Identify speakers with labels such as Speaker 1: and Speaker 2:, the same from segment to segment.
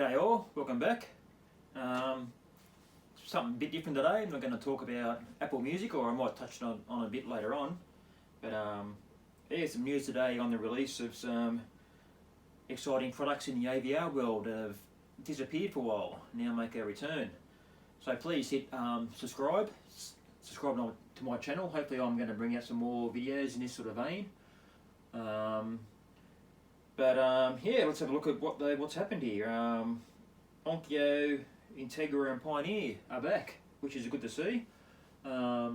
Speaker 1: G'day all, welcome back. Something a bit different today. I'm not going to talk about Apple Music, or I might touch on a bit later on. But there's some news today on the release of some exciting products in the AVR world that have disappeared for a while, now make a return. So please hit subscribe to my channel. Hopefully I'm going to bring out some more videos in this sort of vein. Yeah, let's have a look at what's happened here. Onkyo, INTEGRA and Pioneer are back, which is good to see. I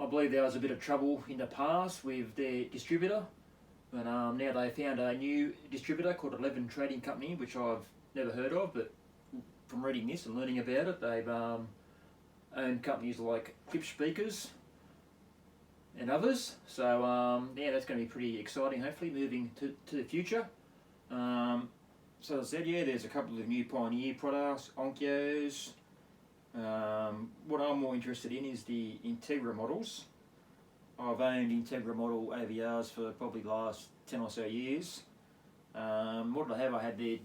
Speaker 1: believe there was a bit of trouble in the past with their distributor, but now they found a new distributor called 11 Trading Company, which I've never heard of, but from reading this and learning about it, they've owned companies like Clip Speakers and others. So yeah, that's going to be pretty exciting, hopefully moving to the future. So as I said, yeah, there's a couple of new Pioneer products, Onkyos. What I'm more interested in is the INTEGRA models. I've owned INTEGRA model AVRs for probably the last 10 or so years. What did I have? I had the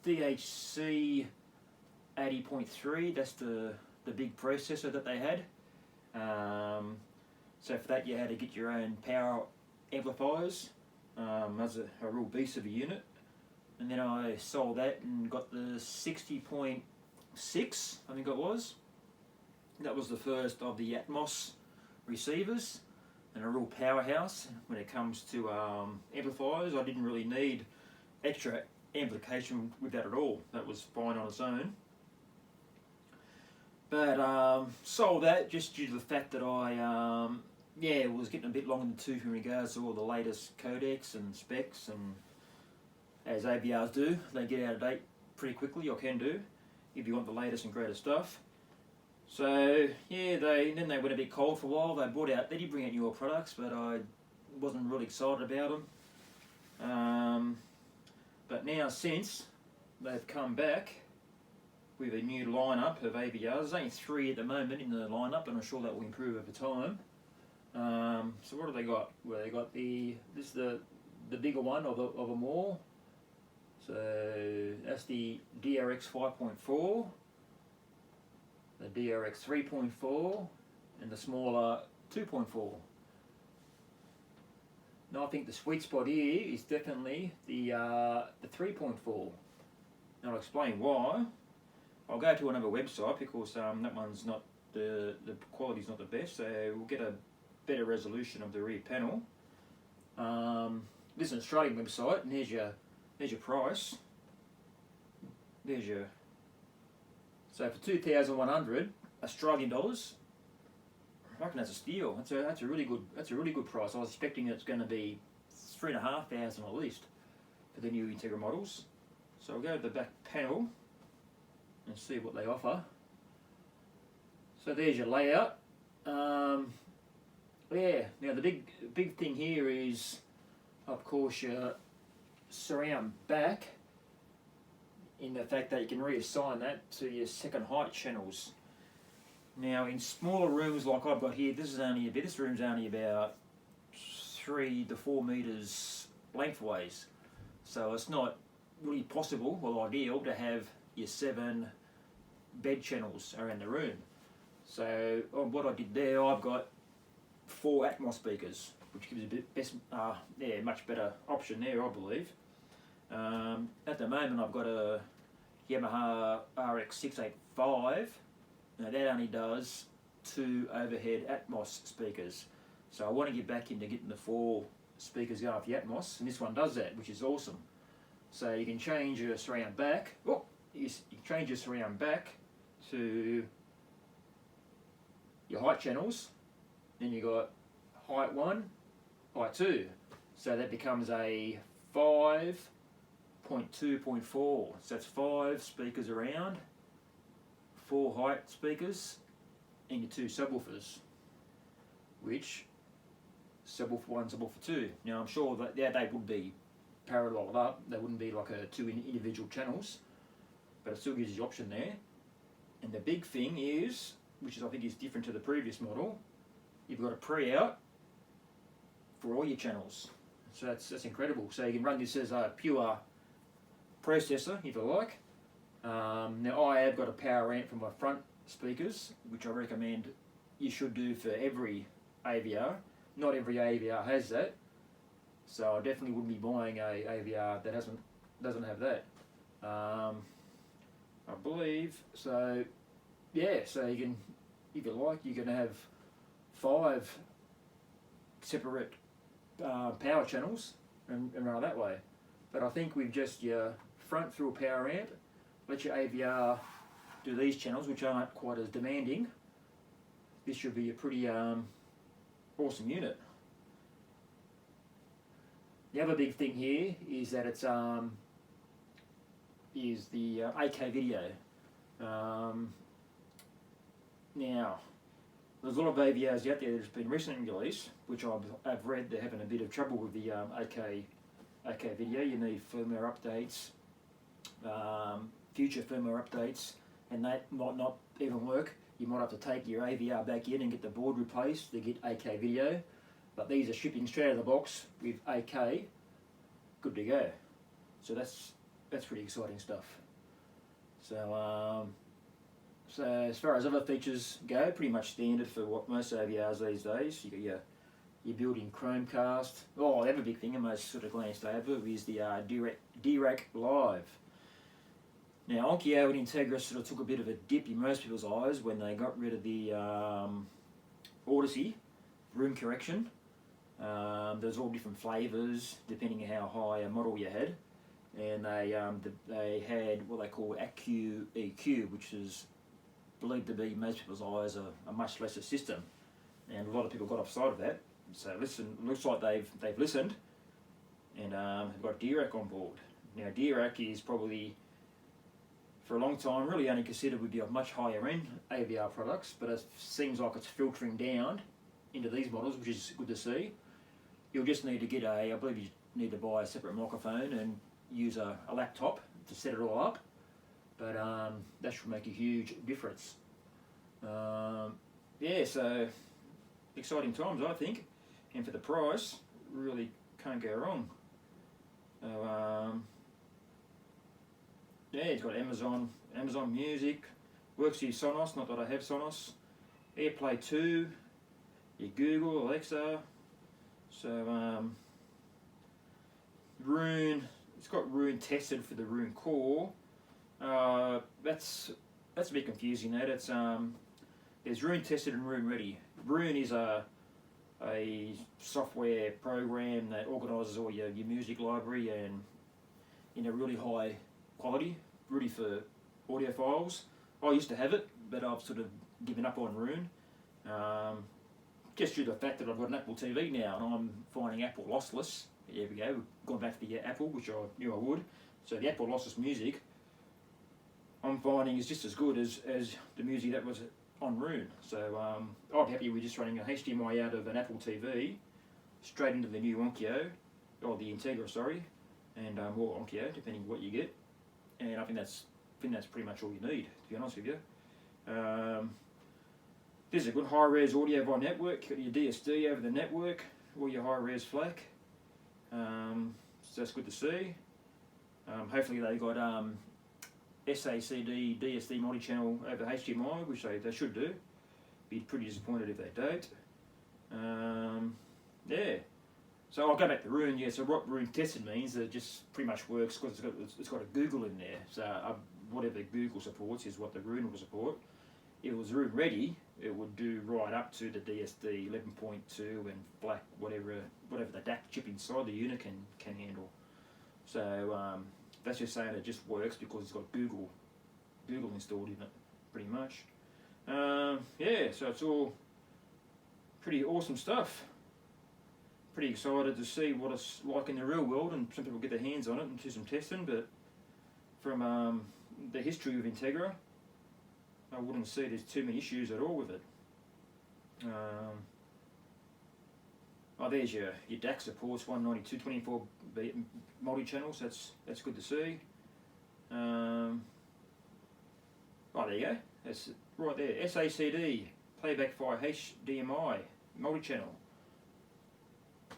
Speaker 1: DHC 80.3, that's the big processor that they had. So for that you had to get your own power amplifiers. That's a real beast of a unit. And then I sold that and got the 60.6, I think it was. That was the first of the Atmos receivers, and a real powerhouse when it comes to amplifiers. I didn't really need extra amplification with that at all. That was fine on its own. But sold that just due to the fact that I was getting a bit long in the tooth in regards to all the latest codecs and specs, and as AVRs do, they get out of date pretty quickly, or can do, if you want the latest and greatest stuff. So yeah, then they went a bit cold for a while. They did bring out newer products, but I wasn't really excited about them. But now since they've come back with a new lineup of AVRs, there's only 3 at the moment in the lineup, and I'm sure that will improve over time. So what have they got? Well, they got this is the bigger one of them all. So that's the DRX 5.4, the DRX 3.4, and the smaller 2.4. Now I think the sweet spot here is definitely the 3.4. Now I'll explain why. I'll go to another website because that one's not the quality's not the best, so we'll get a better resolution of the rear panel. This is an Australian website, and there's your price. So for 2,100 Australian dollars, I reckon that's a steal. That's a really good price. I was expecting it's going to be 3,500 at least for the new INTEGRA models. So we'll go to the back panel and see what they offer. So there's your layout. Yeah. Now the big thing here is, of course, your surround back, in the fact that you can reassign that to your second height channels. Now in smaller rooms like I've got here, this room's only about 3 to 4 meters lengthways, so it's not really possible or ideal to have your 7 bed channels around the room. So what I did there, I've got 4 Atmos speakers, which gives a much better option there, I believe. At the moment I've got a Yamaha RX 685. Now that only does 2 overhead Atmos speakers. So I want to get back into getting the 4 speakers going off the Atmos, and this one does that, which is awesome. So you can change your surround back. You can change your surround back to your height channels. Then you got height 1, height 2. So that becomes a 5.2.4. So that's 5 speakers around, 4 height speakers, and your 2 subwoofers, which subwoofer 1, subwoofer 2. Now I'm sure that they would be paralleled up. They wouldn't be like 2 individual channels, but it still gives you the option there. And the big thing is, which I think is different to the previous model, you've got a pre-out for all your channels. So that's incredible. So you can run this as a pure processor, if you like. Now I have got a power amp for my front speakers, which I recommend you should do for every AVR. Not every AVR has that, so I definitely wouldn't be buying a AVR that doesn't have that. I believe so. Yeah, so you can, if you like, you can have 5 separate power channels and run it that way. But I think with just your front through a power amp, let your AVR do these channels, which aren't quite as demanding. This should be a pretty awesome unit. The other big thing here is that it's is the 8K video. Now, there's a lot of AVRs out there that's been recently released, which I've read they're having a bit of trouble with the 8K video. You need firmware updates, future firmware updates, and that might not even work. You might have to take your AVR back in and get the board replaced to get 8K video. But these are shipping straight out of the box with 8K, good to go. So that's pretty exciting stuff. So so as far as other features go, pretty much standard for what most AVRs these days. You got your built-in Chromecast. Oh, the other big thing I most sort of glanced over is the DRAC Live. Now, Onkyo and Integra sort of took a bit of a dip in most people's eyes when they got rid of the Odyssey room correction. There's all different flavours depending on how high a model you had, and they had what they call Accu EQ, which is believed to be most people's eyes a much lesser system, and a lot of people got offside of that. So looks like they've listened and have got DRAC on board. Now DRAC is probably, for a long time, really only considered would be a much higher end AVR products, but it seems like it's filtering down into these models, which is good to see. You'll just need to get I believe you need to buy a separate microphone and use a laptop to set it all up, but that should make a huge difference. Yeah, so exciting times, I think, and for the price, really can't go wrong. Yeah, it's got Amazon Music, works with Sonos, not that I have Sonos, AirPlay 2, your Google, Alexa, so Roon, it's got Roon tested for the Roon Core. That's a bit confusing. That it's there's Roon tested and Roon ready. Roon is a software program that organises all your music library and in a really high quality, really for audiophiles. I used to have it, but I've sort of given up on Roon. Just due to the fact that I've got an Apple TV now and I'm finding Apple lossless. There we go, we've gone back to the Apple, which I knew I would. So the Apple lossless music, I'm finding is just as good as the music that was on Roon. So I'm happy with just running a HDMI out of an Apple TV straight into the new Onkyo, or the Integra, sorry, and or Onkyo, depending on what you get. And I think that's pretty much all you need, to be honest with you. This is a good high-res audio via network. You've got your DSD over the network, all your high-res FLAC. So that's good to see. Hopefully they got SACD DSD multi-channel over HDMI, which they should do. Be pretty disappointed if they don't. Yeah. So I'll go back to Roon. Yeah. So what Roon tested means that it just pretty much works because it's got a Google in there. So whatever Google supports is what the Roon will support. If it was Roon ready, it would do right up to the DSD 11.2 and black whatever the DAC chip inside the unit can handle. So that's just saying it just works because it's got Google installed in it, pretty much. Yeah, so it's all pretty awesome stuff. Pretty excited to see what it's like in the real world, and some people get their hands on it and do some testing. But from the history of Integra, I wouldn't see there's too many issues at all with it. Oh, there's your DAC supports 192.24 multi-channels. That's good to see. Oh, there you go. That's right there. SACD playback via HDMI multi-channel.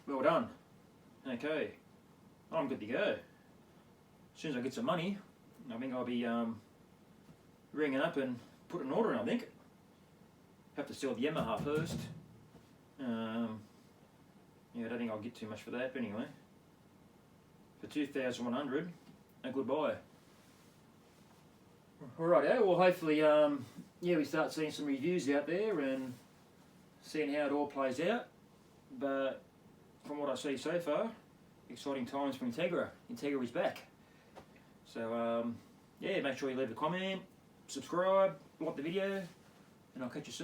Speaker 1: Well done. Okay, I'm good to go. as soon as I get some money, I think I'll be ringing up and putting an order in, I think. Have to sell the Yamaha first. Yeah, I don't think I'll get too much for that, but anyway. For 2,100, a good buy. Alright, well hopefully yeah, we start seeing some reviews out there and seeing how it all plays out. But from what I see so far, exciting times for Integra. Integra is back. So yeah, make sure you leave a comment, subscribe, like the video, and I'll catch you soon.